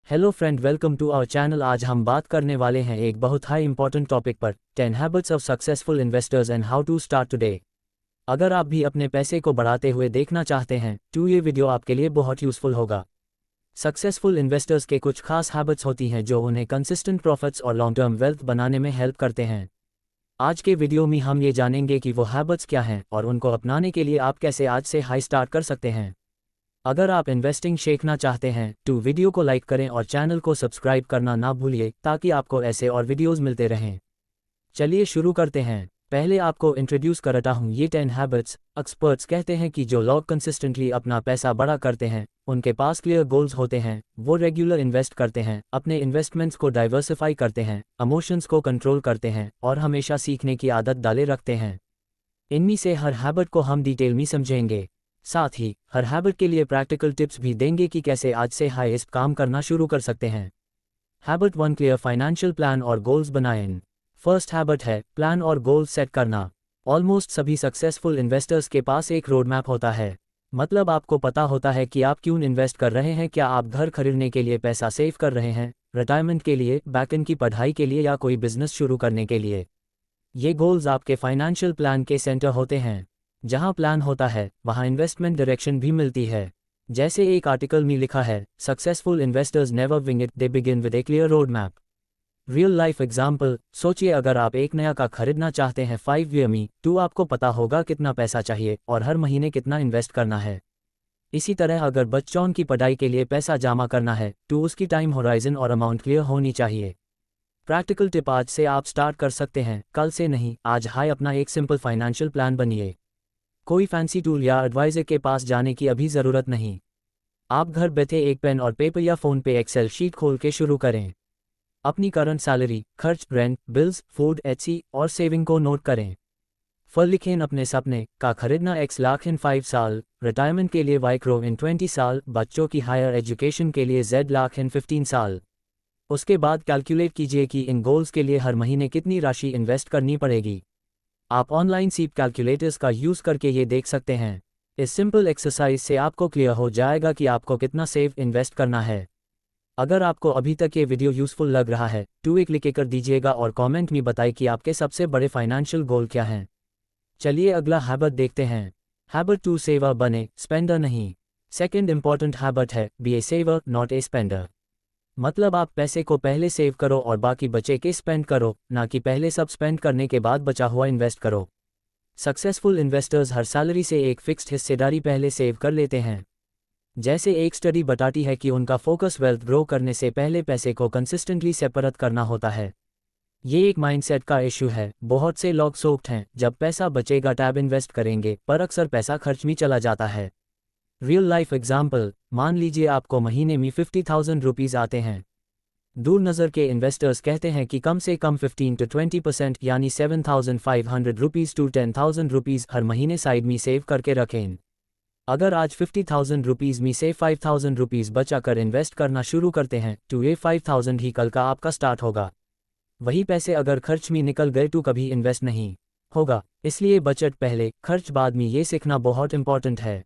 Hello friend, welcome to our channel. आज हम बात करने वाले हैं एक बहुत हाई इंपॉर्टेंट टॉपिक पर, 10 habits of successful investors and how to start today. अगर आप भी अपने पैसे को बढ़ाते हुए देखना चाहते हैं तो ये वीडियो आपके लिए बहुत यूजफुल होगा। सक्सेसफुल इन्वेस्टर्स के कुछ खास हैबिट्स होती हैं जो उन्हें कंसिस्टेंट प्रॉफिट्स और लॉन्ग टर्म वेल्थ बनाने में हेल्प करते हैं। आज के वीडियो में हम ये जानेंगे कि वो हैबिट्स क्या हैं और उनको अपनाने के लिए आप कैसे आज से हाई स्टार्ट कर सकते हैं। अगर आप इन्वेस्टिंग सीखना चाहते हैं तो वीडियो को लाइक करें और चैनल को सब्सक्राइब करना ना भूलिए ताकि आपको ऐसे और वीडियोस मिलते रहें। चलिए शुरू करते हैं। पहले आपको इंट्रोड्यूस करता हूँ ये 10 हैबिट्स। एक्सपर्ट्स कहते हैं कि जो लोग कंसिस्टेंटली अपना पैसा बड़ा करते हैं, उनके पास क्लियर गोल्स होते हैं, वो रेगुलर इन्वेस्ट करते हैं, अपने इन्वेस्टमेंट्स को डाइवर्सिफाई करते हैं, इमोशंस को कंट्रोल करते हैं और हमेशा सीखने की आदत डाले रखते हैं। इनमें से हर हैबिट को हम डिटेल में समझेंगे। साथ ही हर हैबिट के लिए प्रैक्टिकल टिप्स भी देंगे कि कैसे आज से हाईएस्ट काम करना शुरू कर सकते हैं। हैबिट 1, क्लियर फाइनेंशियल प्लान और गोल्स बनाएं। फर्स्ट हैबिट है प्लान और गोल्स सेट करना। ऑलमोस्ट सभी सक्सेसफुल इन्वेस्टर्स के पास एक रोड मैप होता है। मतलब आपको पता होता है कि आप क्यों इन्वेस्ट कर रहे हैं। क्या आप घर खरीदने के लिए पैसा सेव कर रहे हैं, रिटायरमेंट के लिए, बैकएंड की पढ़ाई के लिए या कोई बिजनेस शुरू करने के लिए। ये गोल्स आपके फाइनेंशियल प्लान के सेंटर होते हैं। जहां प्लान होता है वहां इन्वेस्टमेंट डायरेक्शन भी मिलती है। जैसे एक आर्टिकल में लिखा है, successful investors never wing it, they begin with A clear road map. Real life example, सोचिए अगर आप एक नया कार खरीदना चाहते हैं 5 ईयर में, तो आपको पता होगा कितना पैसा चाहिए और हर महीने कितना इन्वेस्ट करना है। इसी तरह अगर बच्चों की पढ़ाई के लिए पैसा जमा करना है तो उसकी टाइम होराइजन और अमाउंट क्लियर होनी चाहिए। प्रैक्टिकल टिप, आज से आप स्टार्ट कर सकते हैं, कल से नहीं, आज हाई अपना एक सिंपल फाइनेंशियल प्लान बनिए। कोई फैंसी टूल या एडवाइजर के पास जाने की अभी ज़रूरत नहीं। आप घर बैठे एक पेन और पेपर या फ़ोन पे एक्सेल शीट खोल के शुरू करें। अपनी करंट सैलरी, खर्च, रेंट, बिल्स, फूड, एचसी और सेविंग को नोट करें। फिर लिखें अपने सपने का खरीदना X लाख इन 5 साल, रिटायरमेंट के लिए Y करोड़ इन 20 साल, बच्चों की हायर एजुकेशन के लिए Z लाख इन 15 साल। उसके बाद कैलकुलेट कीजिए कि इन गोल्स के लिए हर महीने कितनी राशि इन्वेस्ट करनी पड़ेगी। आप ऑनलाइन सीप कैलकुलेटर्स का यूज़ करके ये देख सकते हैं। इस सिंपल एक्सरसाइज से आपको क्लियर हो जाएगा कि आपको कितना सेव इन्वेस्ट करना है। अगर आपको अभी तक ये वीडियो यूज़फुल लग रहा है तो एक क्लिक कर दीजिएगा और कमेंट में बताइए कि आपके सबसे बड़े फाइनेंशियल गोल क्या हैं। चलिए अगला हैबिट देखते हैं। हैबिट 2, सेवर बने, स्पेंडर नहीं। सेकेंड इंपॉर्टेंट हैबिट है be a saver not a spender. मतलब आप पैसे को पहले सेव करो और बाकी बचे के स्पेंड करो, ना कि पहले सब स्पेंड करने के बाद बचा हुआ इन्वेस्ट करो। सक्सेसफुल इन्वेस्टर्स हर सैलरी से एक फिक्स्ड हिस्सेदारी पहले सेव कर लेते हैं। जैसे एक स्टडी बताती है कि उनका फोकस वेल्थ ग्रो करने से पहले पैसे को कंसिस्टेंटली सेपरेट करना होता है। ये एक माइंडसेट का इशू है। बहुत से लोग सोचते हैं जब पैसा बचेगा टैब इन्वेस्ट करेंगे, पर अक्सर पैसा खर्च में चला जाता है। रियल लाइफ एग्जाम्पल, मान लीजिए आपको महीने में 50,000 रुपीज़ आते हैं। दूर नज़र के इन्वेस्टर्स कहते हैं कि कम से कम 15 to 20% यानी 7,500 रुपीज़ to 10,000 रुपीज़ हर महीने साइड में सेव करके रखें। अगर आज 50,000 रुपीज़ में से 5,000 रुपीज़ बचा कर इन्वेस्ट करना शुरू करते हैं तो ये 5,000 ही कल का आपका स्टार्ट होगा। वही पैसे अगर खर्च में निकल गए तो कभी इन्वेस्ट नहीं होगा। इसलिए बचत पहले, खर्च बाद में, ये सीखना बहुत इंपॉर्टेंट है।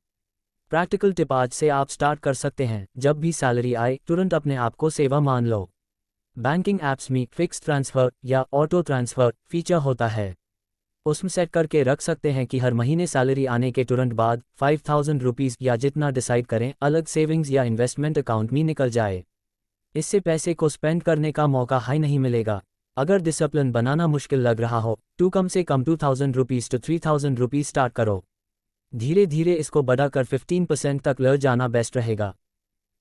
प्रैक्टिकल टिप, आज से आप स्टार्ट कर सकते हैं, जब भी सैलरी आए तुरंत अपने आप को सेवा मान लो। बैंकिंग ऐप्स में फिक्स ट्रांसफ़र या ऑटो ट्रांसफ़र फीचर होता है। उसमें सेट करके रख सकते हैं कि हर महीने सैलरी आने के तुरंत बाद 5,000 रुपीज़ या जितना डिसाइड करें अलग सेविंग्स या इन्वेस्टमेंट अकाउंट में निकल जाए। इससे पैसे को स्पेंड करने का मौका हाई नहीं मिलेगा। अगर डिसिप्लिन बनाना मुश्किल लग रहा हो तो कम से कम 2,000 रुपीज़ to 3,000 रुपीज़ स्टार्ट करो। धीरे धीरे इसको बढ़ाकर 15% तक ले जाना बेस्ट रहेगा।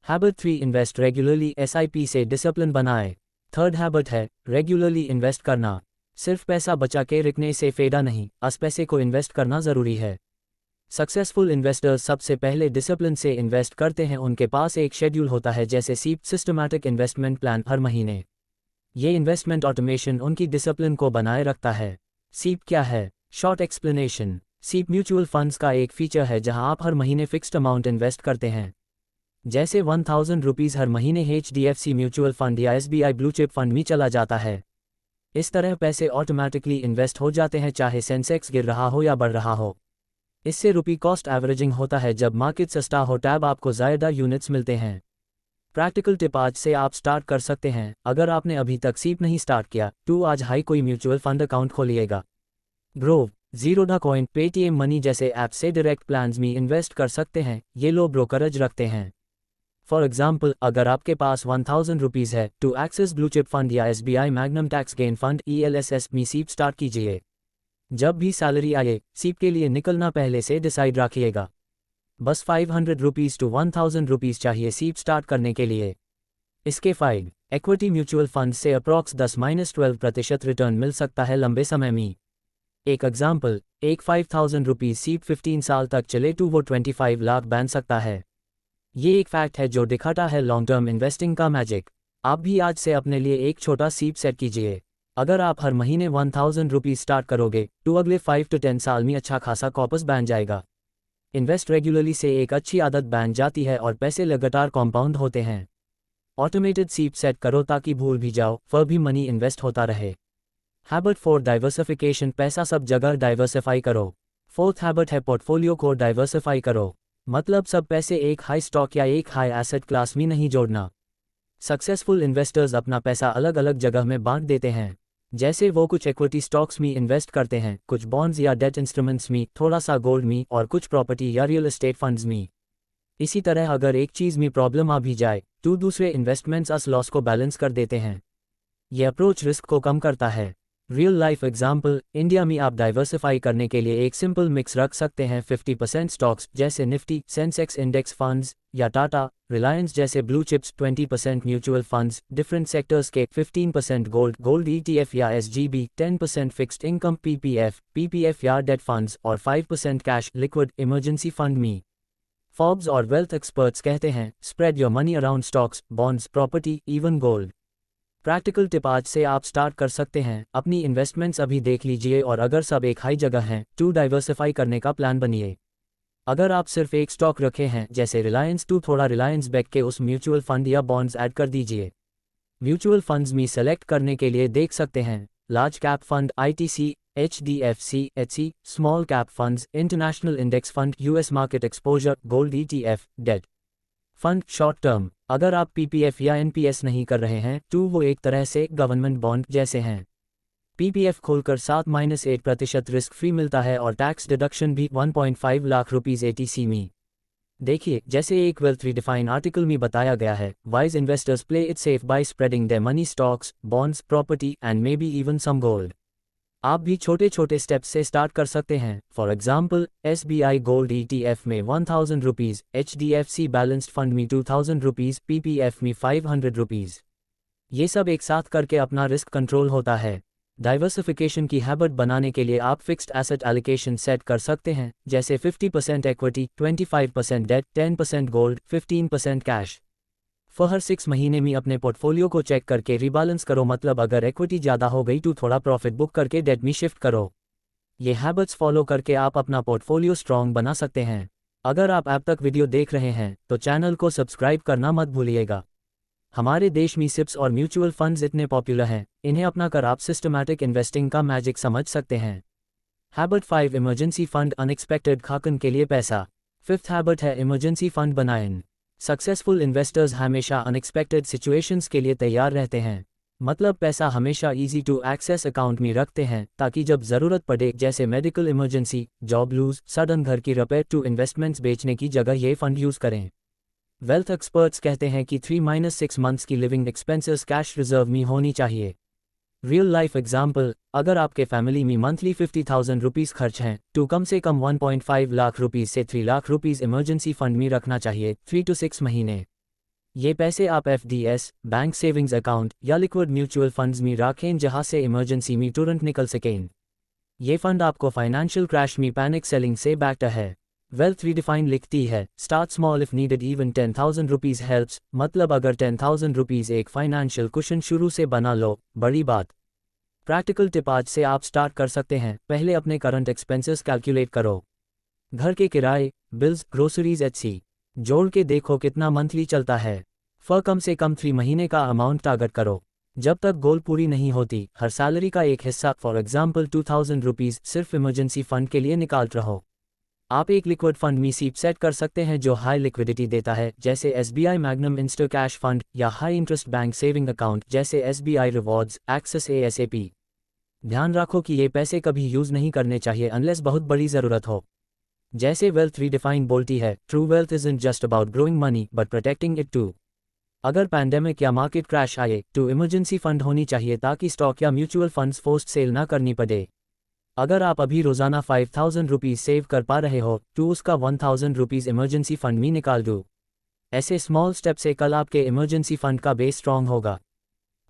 हैबिट 3, इन्वेस्ट रेगुलरली, SIP से डिसिप्लिन बनाएं। थर्ड हैबिट है रेगुलरली इन्वेस्ट करना। सिर्फ पैसा बचा के रखने से फ़ायदा नहीं, उस पैसे को इन्वेस्ट करना ज़रूरी है। सक्सेसफुल इन्वेस्टर्स सबसे पहले डिसिप्लिन से इन्वेस्ट करते हैं। उनके पास एक शेड्यूल होता है, जैसे सीप, सिस्टमैटिक इन्वेस्टमेंट प्लान, हर महीने। ये इन्वेस्टमेंट ऑटोमेशन उनकी डिसिप्लिन को बनाए रखता है। सीप क्या है? शॉर्ट एक्सप्लेनेशन, सीप म्यूचुअल फंड्स का एक फीचर है जहां आप हर महीने फिक्स्ड अमाउंट इन्वेस्ट करते हैं। जैसे 1,000 रुपीज़ हर महीने HDFC म्यूचुअल फंड या SBI ब्लू चिप फंड में चला जाता है। इस तरह पैसे ऑटोमेटिकली इन्वेस्ट हो जाते हैं, चाहे सेंसेक्स गिर रहा हो या बढ़ रहा हो। इससे रुपी कॉस्ट एवरेजिंग होता है। जब मार्केट सस्ता हो तब आपको ज़्यादा यूनिट्स मिलते हैं। प्रैक्टिकल टिप आज से आप स्टार्ट कर सकते हैं। अगर आपने अभी तक सीप नहीं स्टार्ट किया तो आज हाई कोई म्यूचुअल फंड अकाउंट खोलिएगा। Groww, Zerodha coin, Paytm money जैसे ऐप से डायरेक्ट प्लान्स में इन्वेस्ट कर सकते हैं। ये लो ब्रोकरेज रखते हैं। फॉर एग्जाम्पल, अगर आपके पास 1000 रुपीज़ है तो एक्सिस ब्लू चिप फंड या SBI magnum tax gain fund ELSS में सीप स्टार्ट कीजिए। जब भी सैलरी आए, सीप के लिए निकलना पहले से डिसाइड रखिएगा। बस 500 रुपीज़ to 1000 रुपीज़ चाहिए सीप स्टार्ट करने के लिए। इसके फायदे, इक्विटी म्यूचुअल फंड से अप्रॉक्स 10-12% रिटर्न मिल सकता है लंबे समय में। एक एग्जाम्पल, एक 5000 रुपीज़ सीप 15 साल तक चले तो वो 25 लाख बन सकता है। ये एक फैक्ट है जो दिखाता है लॉन्ग टर्म इन्वेस्टिंग का मैजिक। आप भी आज से अपने लिए एक छोटा सीप सेट कीजिए। अगर आप हर महीने 1000 रुपीज़ स्टार्ट करोगे तो अगले 5 to 10 साल में अच्छा खासा कॉपस बन जाएगा। इन्वेस्ट रेगुलरली से एक अच्छी आदत बन जाती है और पैसे लगातार कॉम्पाउंड होते हैं। ऑटोमेटेड सीप सेट करो ताकि भूल भी जाओ फिर भी मनी इन्वेस्ट होता रहे। हैबिट 4 डाइवर्सिफिकेशन, पैसा सब जगह डाइवर्सिफाई करो। फोर्थ हैबिट है पोर्टफोलियो को डाइवर्सिफाई करो। मतलब सब पैसे एक हाई स्टॉक या एक हाई एसेट क्लास में नहीं जोड़ना। सक्सेसफुल इन्वेस्टर्स अपना पैसा अलग अलग जगह में बांट देते हैं। जैसे वो कुछ इक्विटी स्टॉक्स में इन्वेस्ट करते हैं, कुछ बॉन्ड्स या डेट इंस्ट्रूमेंट्स में, थोड़ा सा गोल्ड में और कुछ प्रॉपर्टी या रियल एस्टेट फंड्स में। इसी तरह अगर एक चीज़ में प्रॉब्लम आ भी जाए तो दूसरे इन्वेस्टमेंट्स अस लॉस को बैलेंस कर देते हैं। यह अप्रोच रिस्क को कम करता है। रियल लाइफ एग्जाम्पल, इंडिया में आप डाइवर्सिफाई करने के लिए एक सिंपल मिक्स रख सकते हैं। 50% स्टॉक्स जैसे निफ्टी, सेंसेक्स इंडेक्स फंड्स या टाटा, रिलायंस जैसे blue chips, 20% mutual funds, different sectors के 15% गोल्ड ETF या SGB, 10% फिक्स्ड इनकम PPF या डेट फंड्स और 5% कैश लिक्विड इमरजेंसी फंड में। फॉर्ब्स और वेल्थ एक्सपर्ट्स कहते हैं, spread your money around stocks, bonds, property, even gold. Practical tip आज से आप स्टार्ट कर सकते हैं। अपनी इन्वेस्टमेंट्स अभी देख लीजिए और अगर सब एक हाई जगह हैं तो डाइवर्सिफाई करने का प्लान बनिए। अगर आप सिर्फ एक स्टॉक रखे हैं जैसे रिलायंस तो थोड़ा रिलायंस बैक के उस म्यूचुअल फंड या बॉन्ड्स ऐड कर दीजिए। म्यूचुअल फंड्स में सेलेक्ट करने के लिए देख सकते हैं large cap fund ITC, HDFC, HC, small cap funds, international index fund, US market exposure, gold ETF, debt fund. Short term, अगर आप PPF या NPS नहीं कर रहे हैं तो वो एक तरह से गवर्नमेंट बॉन्ड जैसे हैं। PPF खोलकर 7-8% रिस्क फ्री मिलता है और टैक्स डिडक्शन भी 1.5 लाख रुपीज़ ATC में। देखिए, जैसे एक वेल्थ रीडिफाइन आर्टिकल में बताया गया है, wise investors play it safe by spreading their money stocks, bonds, property and maybe even some gold. आप भी छोटे छोटे स्टेप्स से स्टार्ट कर सकते हैं। For example, SBI gold ETF में 1000 रुपीज़, HDFC बैलेंस्ड फंड में 2000 रुपीज़, PPF में 500 रुपीज़। ये सब एक साथ करके अपना रिस्क कंट्रोल होता है। डाइवर्सिफिकेशन की हैबिट बनाने के लिए आप फिक्स्ड एसेट एलोकेशन सेट कर सकते हैं, जैसे 50% इक्विटी, 25% डेट, 10% गोल्ड, 15% कैश। हर 6 महीने में अपने पोर्टफोलियो को चेक करके रिबैलेंस करो। मतलब अगर इक्विटी ज़्यादा हो गई तो थोड़ा प्रॉफिट बुक करके डेट में शिफ्ट करो। ये हैबिट्स फॉलो करके आप अपना पोर्टफोलियो स्ट्रॉन्ग बना सकते हैं। अगर आप अब तक वीडियो देख रहे हैं तो चैनल को सब्सक्राइब करना मत भूलिएगा। हमारे देश में सिप्स और म्यूचुअल फंड्स इतने पॉपुलर हैं, इन्हें अपनाकर आप सिस्टमैटिक इन्वेस्टिंग का मैजिक समझ सकते हैं। Habit 5 emergency fund, unexpected Khaqan के लिए पैसा। फिफ्थ हैबिट है इमरजेंसी फंड बनाएं। सक्सेसफुल इन्वेस्टर्स हमेशा अनएक्सपेक्टेड सिचुएशंस के लिए तैयार रहते हैं। मतलब पैसा हमेशा इजी टू एक्सेस अकाउंट में रखते हैं ताकि जब ज़रूरत पड़े, जैसे medical emergency, job lose, sudden घर की रिपेयर, टू इन्वेस्टमेंट्स बेचने की जगह ये फंड यूज़ करें। वेल्थ एक्सपर्ट्स कहते हैं कि 3-6 मंथ्स की लिविंग एक्सपेंसेस कैश रिजर्व में होनी चाहिए। रियल लाइफ एग्जाम्पल, अगर आपके फैमिली में मंथली 50,000 रुपीज़ खर्च हैं तो कम से कम 1.5 लाख रुपीज़ से 3 लाख रुपीज़ इमरजेंसी फंड में रखना चाहिए 3 to 6 महीने। ये पैसे आप FDS, बैंक सेविंग्स अकाउंट या लिक्विड म्यूचुअल फंड्स में रखें जहां से इमरजेंसी में तुरंत निकल सकें। ये फंड आपको फाइनेंशियल क्रैश में पैनिक सेलिंग से बैकता है। वेल्थ रीडिफाइन लिखती है, start small if needed, even 10,000 rupees helps. मतलब अगर 10,000 रुपीज़ एक फाइनेंशियल कुशन शुरू से बना लो, बड़ी बात। प्रैक्टिकल टिप आज से आप स्टार्ट कर सकते हैं। पहले अपने करंट एक्सपेंसेस कैलकुलेट करो। घर के किराए, बिल्स, ग्रोसरीज etc. जोड़ के देखो कितना मंथली चलता है। कम से कम 3 महीने का अमाउंट टारगेट करो। जब तक गोल पूरी नहीं होती, हर सैलरी का एक हिस्सा, फॉर एग्जाम्पल 2000 रुपीज़, सिर्फ इमरजेंसी फंड के लिए निकाल रहो। आप एक लिक्विड फंड में सीप सेट कर सकते हैं जो हाई लिक्विडिटी देता है, जैसे SBI Magnum Insta Cash fund, या high interest bank saving account जैसे SBI रिवॉर्ड्स, एक्सिस ASAP। ध्यान रखो कि ये पैसे कभी यूज़ नहीं करने चाहिए अनलेस बहुत बड़ी ज़रूरत हो। जैसे वेल्थ रीडिफाइन बोलती है, true wealth isn't just about growing money but protecting it too. अगर पैंडेमिक या मार्केट क्रैश आए तो इमरजेंसी फंड होनी चाहिए ताकि स्टॉक या म्यूचुअल फंड्स फोर्स्ड सेल ना करनी पड़े। अगर आप अभी रोज़ाना 5000 रुपीज़ सेव कर पा रहे हो तो उसका 1000 रुपीज़ इमरजेंसी फंड में निकाल दो। ऐसे स्मॉल स्टेप से कल आपके इमरजेंसी फंड का बेस स्ट्रॉन्ग होगा।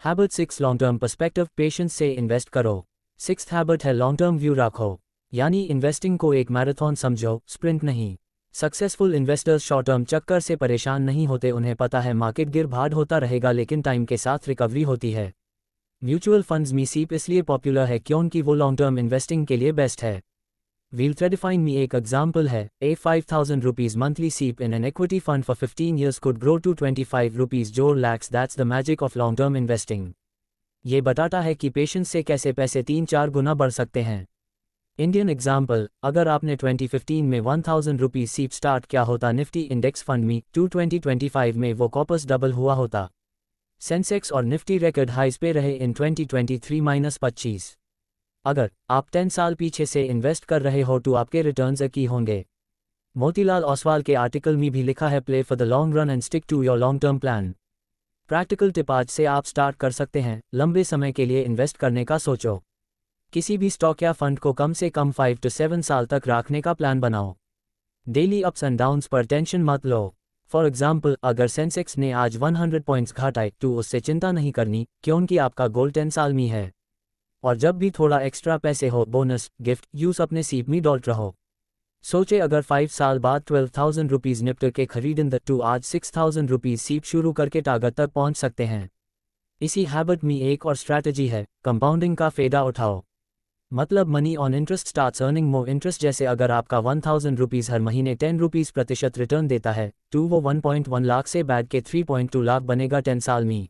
Habit 6 long term perspective, patience से इन्वेस्ट करो। 6th हैबिट है लॉन्ग टर्म व्यू रखो, यानी इन्वेस्टिंग को एक मैराथन समझो, स्प्रिंट नहीं। सक्सेसफुल इन्वेस्टर्स शॉर्ट टर्म चक्कर से परेशान नहीं होते, उन्हें पता है मार्केट गिर भाड़ होता रहेगा लेकिन टाइम के साथ रिकवरी होती है। म्यूचुअल फंड्स में सीप इसलिए पॉपुलर है क्योंकि वो लॉन्ग टर्म इन्वेस्टिंग के लिए बेस्ट है। व्हील थ्रेडिफाइन में एक एग्जाम्पल है, ए 5000 rupees monthly SIP in an equity fund for 15 years could grow to 25 rupees जोर lakhs, that's the magic of long term investing. ये बताता है कि पेशेंस से कैसे पैसे 3-4 गुना बढ़ सकते हैं। इंडियन एग्जाम्पल, अगर आपने 2015 में 1000 रुपीज़ सीप स्टार्ट किया होता निफ्टी इंडेक्स फंड में, 2025 में वो वापस डबल हुआ होता। सेंसेक्स और निफ्टी रिकॉर्ड हाइज पे रहे इन 2023-25। अगर आप 10 साल पीछे से इन्वेस्ट कर रहे हो तो आपके रिटर्न्स की होंगे। मोतीलाल ओसवाल के आर्टिकल में भी लिखा है, play for the long run and stick to your long term plan. Practical tip आज से आप स्टार्ट कर सकते हैं, लंबे समय के लिए इन्वेस्ट करने का सोचो। किसी भी स्टॉक या फंड को कम से कम 5 to 7 साल तक रखने का प्लान बनाओ। डेली अप्स एंड डाउन्स पर टेंशन मत लो। फॉर एग्जाम्पल, अगर सेंसेक्स ने आज 100 पॉइंट्स घटाए तो उससे चिंता नहीं करनी क्योंकि आपका गोल 10 साल में है। और जब भी थोड़ा एक्स्ट्रा पैसे हो, बोनस, गिफ्ट, यूज़ अपने सीप में डॉल्ट रहो। सोचे अगर 5 साल बाद 12,000 रुपीज़ निपट के खरीदें तो आज 6,000 रुपीज़ सीप शुरू करके टारगेट तक पहुंच सकते हैं। इसी हैबिट में एक और स्ट्रैटेजी है, कंपाउंडिंग का फ़ायदा उठाओ। मतलब money on interest starts earning more interest. जैसे अगर आपका 1000 रुपीज़ हर महीने 10 रुपीज़ प्रतिशत रिटर्न देता है तो वो 1.1 लाख से बैठ के 3.2 लाख बनेगा 10 साल में।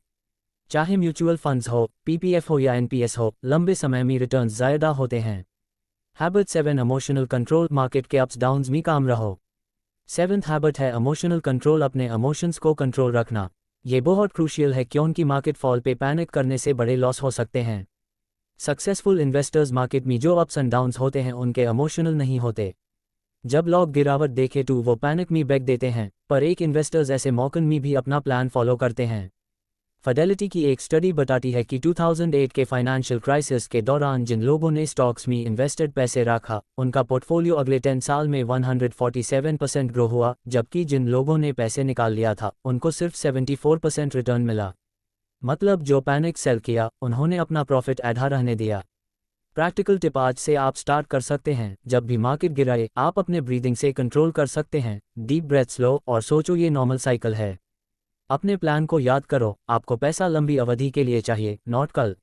चाहे म्यूचुअल फंड्स हो, PPF हो या NPS हो, लंबे समय में रिटर्न ज़्यादा होते हैं। हैबिट 7 इमोशनल कंट्रोल, मार्केट के अप्स डाउन्स में काम रहो। 7th हैबिट है इमोशनल कंट्रोल, अपने इमोशंस को कंट्रोल रखना। ये बहुत क्रूशियल है क्योंकि मार्केट फॉल पे पैनिक करने से बड़े लॉस हो सकते हैं। सक्सेसफुल इन्वेस्टर्स मार्केट में जो अप्स एंड डाउन्स होते हैं उनके इमोशनल नहीं होते। जब लोग गिरावट देखे तो वो पैनिक में बैग देते हैं, पर एक इन्वेस्टर्स ऐसे मौकन में भी अपना प्लान फॉलो करते हैं। फिडेलिटी की एक स्टडी बताती है कि 2008 के फाइनेंशियल क्राइसिस के दौरान जिन लोगों ने स्टॉक्स में इन्वेस्टेड पैसे रखा, उनका पोर्टफोलियो अगले 10 साल में 147% ग्रो हुआ, जबकि जिन लोगों ने पैसे निकाल लिया था उनको सिर्फ 74% रिटर्न मिला। मतलब जो पैनिक सेल किया उन्होंने अपना प्रॉफिट आधा रहने दिया। प्रैक्टिकल टिप आज से आप स्टार्ट कर सकते हैं, जब भी मार्केट गिराए आप अपने ब्रीदिंग से कंट्रोल कर सकते हैं। डीप ब्रेथ्स लो और सोचो ये नॉर्मल साइकिल है। अपने प्लान को याद करो, आपको पैसा लंबी अवधि के लिए चाहिए, नॉट कल।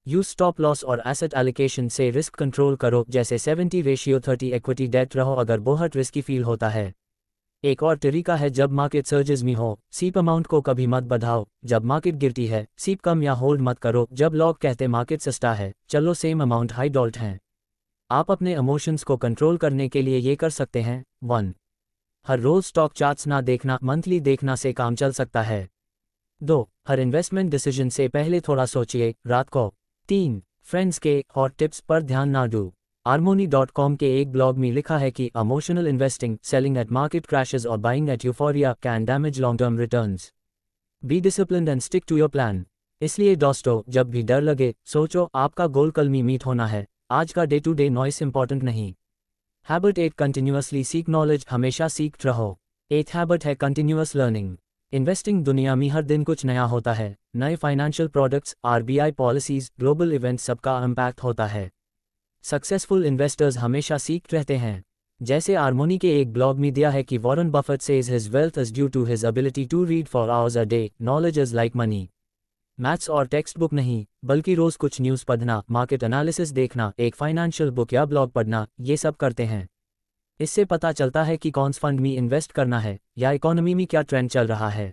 यूज स्टॉप लॉस और एसेट एलोकेशन से रिस्क कंट्रोल करो, जैसे 70:30 इक्विटी डेट रहो अगर बहुत रिस्की फील होता है। एक और तरीका है, जब मार्केट सर्जेस में हो, सीप अमाउंट को कभी मत बढ़ाओ। जब मार्केट गिरती है सीप कम या होल्ड मत करो। जब लोग कहते मार्केट सस्ता है, चलो सेम अमाउंट हाई डॉल्ट हैं। आप अपने इमोशंस को कंट्रोल करने के लिए ये कर सकते हैं। 1. हर रोज स्टॉक चार्ट्स ना देखना, मंथली देखना से काम चल सकता है। 2. हर इन्वेस्टमेंट डिसीजन से पहले थोड़ा सोचिए, रात को। 3. फ्रेंड्स के हॉट टिप्स पर ध्यान ना दो। Armoni.com के एक ब्लॉग में लिखा है कि emotional investing, selling at market crashes और buying at euphoria can damage long term returns. Be disciplined and stick to your plan. इसलिए दोस्तों, जब भी डर लगे, सोचो आपका गोल कल में मीट होना है, आज का day to day noise important नहीं। हैबिट 8 कंटिन्यूअसली सीक नॉलेज, हमेशा सीखते रहो। 8th हैबिट है कंटिन्यूअस लर्निंग। इन्वेस्टिंग दुनिया में हर दिन कुछ नया होता है, नए financial products, RBI policies, global events, सबका इम्पैक्ट होता है। सक्सेसफुल इन्वेस्टर्स हमेशा सीखते रहते हैं। जैसे आर्मोनी के एक ब्लॉग में दिया है कि Warren Buffett says his wealth is due to his ability to read for hours a day. Knowledge is like money. Maths और टेक्स्ट बुक नहीं, बल्कि रोज कुछ न्यूज़ पढ़ना, मार्केट एनालिसिस देखना, एक फाइनेंशियल बुक या ब्लॉग पढ़ना, ये सब करते हैं। इससे पता चलता है कि कौन से फंड में इन्वेस्ट करना है या इकोनॉमी में क्या ट्रेंड चल रहा है।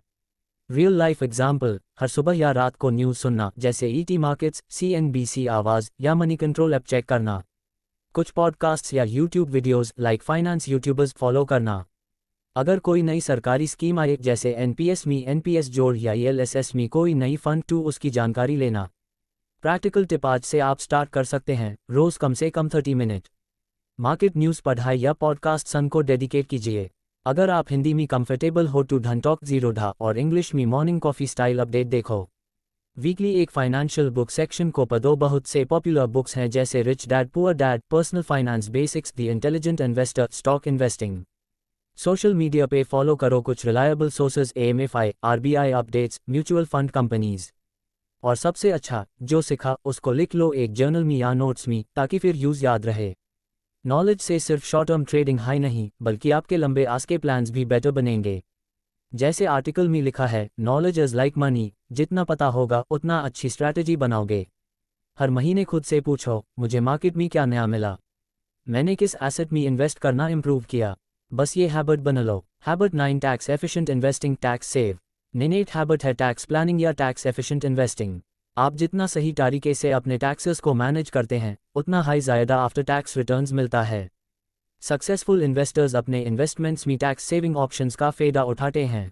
रियल लाइफ एग्जाम्पल, हर सुबह या रात को न्यूज़ सुनना, जैसे ET मार्केट्स, CNBC आवाज़ या मनी कंट्रोल ऐप चेक करना। कुछ पॉडकास्ट्स या YouTube videos like finance YouTubers follow करना। अगर कोई नई सरकारी स्कीम आए जैसे एनपीएस मी, एनपीएस जोड़ या ईएलएसएस मी, कोई नई फंड टू, उसकी जानकारी लेना। प्रैक्टिकल टिप आज से आप स्टार्ट कर सकते हैं, रोज़ कम से कम 30 मिनट मार्केट न्यूज़ पढ़ाई या पॉडकास्ट सन को डेडिकेट कीजिए। अगर आप हिंदी में कंफर्टेबल हो तो धन टॉक जीरोधा और इंग्लिश में मॉर्निंग कॉफ़ी स्टाइल अपडेट देखो। वीकली एक फाइनेंशियल बुक सेक्शन को पढ़ो। बहुत से पॉपुलर बुक्स हैं जैसे rich dad poor dad, personal finance basics, the intelligent investor, stock investing. Social media पे फॉलो करो कुछ reliable sources, AMFI, RBI updates, mutual fund companies. और सबसे अच्छा, जो सीखा उसको लिख लो एक जर्नल में या नोट्स में, ताकि फिर यूज़ याद रहे। नॉलेज से सिर्फ शॉर्ट टर्म ट्रेडिंग हाई नहीं, बल्कि आपके लंबे आस के प्लान्स भी बेटर बनेंगे। जैसे आर्टिकल में लिखा है, नॉलेज इज लाइक मनी, जितना पता होगा उतना अच्छी स्ट्रैटेजी बनाओगे। हर महीने खुद से पूछो, मुझे मार्केट में क्या नया मिला, मैंने किस एसेट में इन्वेस्ट करना इम्प्रूव किया। बस ये हैबिट बना लो। Habit 9, tax efficient investing, tax save. नेनेट हैबिट है टैक्स प्लानिंग या टैक्स एफिशिएंट इन्वेस्टिंग। आप जितना सही तरीके से अपने टैक्सेस को मैनेज करते हैं, उतना हाई ज़्यादा आफ्टर टैक्स रिटर्न्स मिलता है। सक्सेसफुल इन्वेस्टर्स अपने इन्वेस्टमेंट्स में टैक्स सेविंग ऑप्शंस का फ़ायदा उठाते हैं।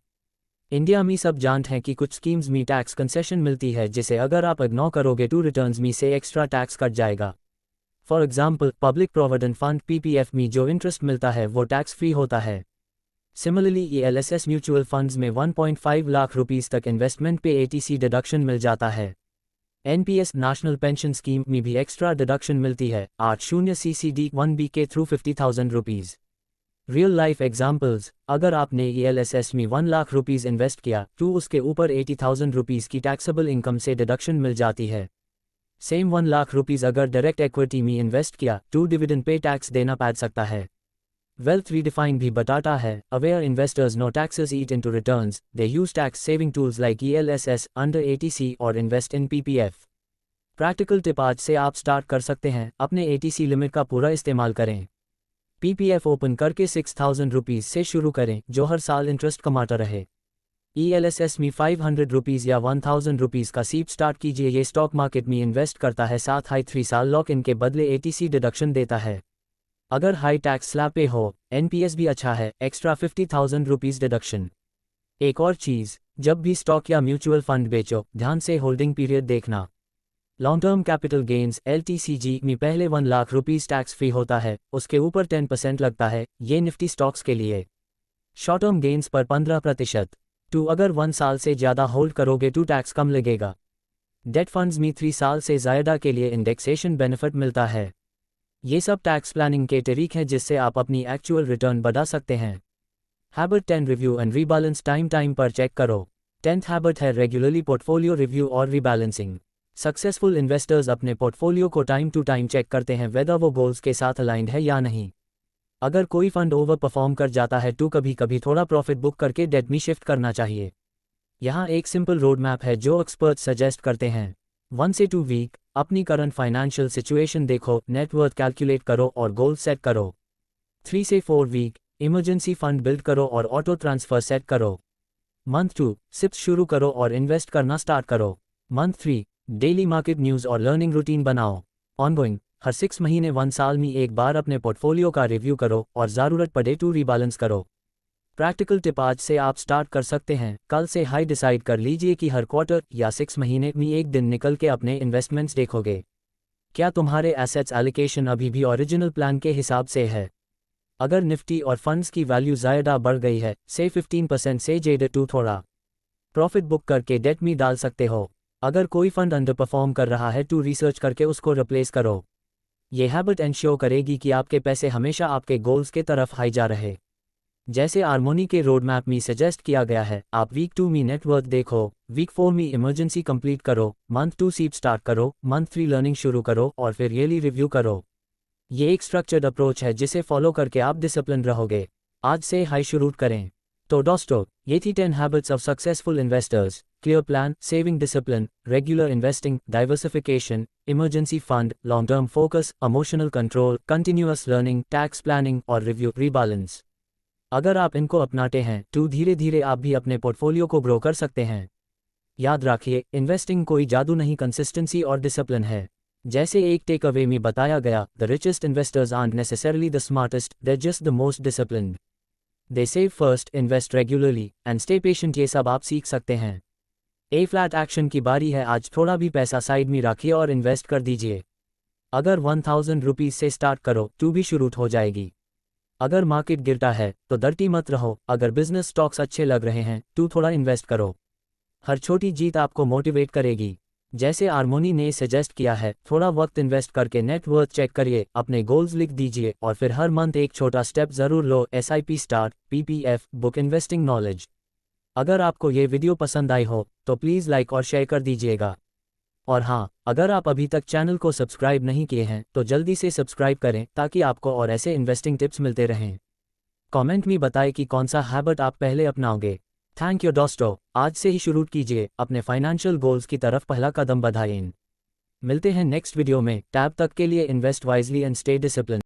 इंडिया में सब जानते हैं कि कुछ स्कीम्स में टैक्स कंसेशन मिलती है, जिसे अगर आप इग्नोर करोगे तो रिटर्न्स में से एक्स्ट्रा टैक्स कट जाएगा। For example, public provident fund PPF में जो इंटरेस्ट मिलता है वो टैक्स फ्री होता है। सिमिलरली ईएलएसएस म्यूचुअल फंड्स में 1.5 लाख रुपीस तक इन्वेस्टमेंट पे एटीसी डिडक्शन मिल जाता है। एनपीएस नेशनल पेंशन स्कीम में भी एक्स्ट्रा डिडक्शन मिलती है 80 सीसीडी 1B के through 50,000 rupees. Real life examples, अगर आपने ईएलएसएस में 1 लाख रुपीज़ इन्वेस्ट किया तो उसके ऊपर 80,000 रुपीज़ की टैक्सेबल इनकम से डिडक्शन मिल जाती है। सेम 1 लाख रुपीज़ अगर डायरेक्ट इक्विटी में इन्वेस्ट किया तो डिविडेंड पे टैक्स देना पड़ सकता है। वेल्थ रीडिफाइन भी बताता है, aware investors know taxes eat into returns, they use tax saving tools like ELSS, under eighty C और invest in PPF. Practical tip आज से आप स्टार्ट कर सकते हैं, अपने एटीसी लिमिट का पूरा इस्तेमाल करें। पीपीएफ ओपन करके 6,000 रुपीज़ से शुरू करें, जो हर साल इंटरेस्ट कमाता रहे। ईएलएसएस में 500 रुपीज़ या 1000 रुपीज़ का सीप स्टार्ट कीजिए। ये स्टॉक मार्केट में इन्वेस्ट करता है, साथ हाई 3 साल लॉक इन के बदले एटीसी डिडक्शन देता है। अगर हाई टैक्स स्लैब पे हो, एनपीएस भी अच्छा है, एक्स्ट्रा 50,000 रुपीज़ डिडक्शन। एक और चीज़, जब भी स्टॉक या म्यूचुअल फंड बेचो, ध्यान से होल्डिंग पीरियड देखना। Long term capital gains LTCG में पहले 1 लाख रुपीज़ टैक्स फ्री होता है, उसके ऊपर 10% लगता है, ये निफ्टी स्टॉक्स के लिए। शॉर्ट टर्म गेन्स पर 15%। तो अगर 1 साल से ज़्यादा होल्ड करोगे तो टैक्स कम लगेगा। डेट फंड्स में 3 साल से ज़्यादा के लिए इंडेक्सेशन बेनिफिट मिलता है। ये सब टैक्स प्लानिंग के तरीके हैं जिससे आप अपनी एक्चुअल रिटर्न बढ़ा सकते हैं। Habit 10, review and rebalance, time पर चेक करो। 10th हैबिट है रेगुलरली पोर्टफोलियो रिव्यू और रीबैलेंसिंग। सक्सेसफुल इन्वेस्टर्स अपने पोर्टफोलियो को टाइम टू टाइम चेक करते हैं वेदर वो गोल्स के साथ अलाइंड है या नहीं। अगर कोई फंड ओवर परफॉर्म कर जाता है तो कभी कभी थोड़ा प्रॉफिट बुक करके डेट में शिफ्ट करना चाहिए। यहाँ एक सिंपल रोड मैप है जो एक्सपर्ट सजेस्ट करते हैं। 1 से 2 वीक, अपनी करंट फाइनेंशियल सिचुएशन देखो, नेटवर्थ कैलकुलेट करो और गोल सेट करो। 3 से 4 वीक, इमरजेंसी फंड बिल्ड करो और ऑटो ट्रांसफर सेट करो। मंथ 2, सिप्स शुरू करो और इन्वेस्ट करना स्टार्ट करो। मंथ 3, डेली मार्केट न्यूज़ और लर्निंग रूटीन बनाओ। ऑनगोइंग, हर 6 महीने 1 साल में एक बार अपने पोर्टफोलियो का रिव्यू करो और ज़रूरत पड़े तो रीबैलेंस करो। प्रैक्टिकल टिप आज से आप स्टार्ट कर सकते हैं, कल से हाई डिसाइड कर लीजिए कि हर क्वार्टर या 6 महीने में एक दिन निकल के अपने इन्वेस्टमेंट्स देखोगे। क्या तुम्हारे एसेट्स एलोकेशन अभी भी ओरिजिनल प्लान के हिसाब से है? अगर निफ्टी और फंड्स की वैल्यू ज़्यादा बढ़ गई है, से 15% से ज़्यादा तो थोड़ा प्रॉफिट बुक करके डेट में डाल सकते हो। अगर कोई फंड अंडर परफॉर्म कर रहा है तो रिसर्च करके उसको रिप्लेस करो। ये हैबिट इंश्योर करेगी कि आपके पैसे हमेशा आपके गोल्स के तरफ हाई जा रहे। जैसे हार्मोनी के रोड मैप में सजेस्ट किया गया है, आप वीक 2 में नेटवर्थ देखो, वीक 4 में इमरजेंसी कंप्लीट करो, मंथ 2 सीप स्टार्ट करो, मंथ 3 लर्निंग शुरू करो और फिर ईयरली रिव्यू करो। ये एक स्ट्रक्चर्ड अप्रोच है जिसे फॉलो करके आप डिसिप्लिन रहोगे। आज से हाई शुरू करें। तो दोस्तों, ये थी 10 habits of successful investors. Clear plan, saving discipline, regular investing, diversification, emergency fund, long term focus, emotional control, continuous learning, tax planning और रिव्यू रीबैलेंस। अगर आप इनको अपनाते हैं तो धीरे धीरे आप भी अपने पोर्टफोलियो को ग्रो कर सकते हैं। याद रखिए, इन्वेस्टिंग कोई जादू नहीं, कंसिस्टेंसी और डिसिप्लिन है। जैसे एक टेक अवे में बताया गया, the richest investors art necessarily the smartest, there just the most disciplined. They save first, invest regularly and stay patient. ये सब आप सीख सकते हैं। ए फ्लैट एक्शन की बारी है। आज थोड़ा भी पैसा साइड में रखिए और इन्वेस्ट कर दीजिए। अगर 1000 रुपीज़ से स्टार्ट करो, टू भी शुरू हो जाएगी। अगर मार्केट गिरता है तो डरती मत रहो। अगर बिजनेस स्टॉक्स अच्छे लग रहे हैं तो थोड़ा इन्वेस्ट करो। हर छोटी जीत आपको मोटिवेट करेगी। जैसे हारमोनी ने सजेस्ट किया है, थोड़ा वक्त इन्वेस्ट करके नेट वर्थ चेक करिए, अपने गोल्स लिख दीजिए और फिर हर मंथ एक छोटा स्टेप ज़रूर लो। SIP start, PPF book investing knowledge. अगर आपको ये वीडियो पसंद आई हो तो प्लीज़ लाइक और शेयर कर दीजिएगा। और हाँ, अगर आप अभी तक चैनल को सब्सक्राइब नहीं किए हैं तो जल्दी से सब्सक्राइब करें ताकि आपको और ऐसे इन्वेस्टिंग टिप्स मिलते रहें। कमेंट में बताएं कि कौन सा हैबिट आप पहले अपनाओगे। थैंक यू दोस्तों, आज से ही शुरू कीजिए, अपने फाइनेंशियल गोल्स की तरफ पहला कदम बढ़ाएं। मिलते हैं नेक्स्ट वीडियो में। तब तक के लिए invest wisely and stay discipline.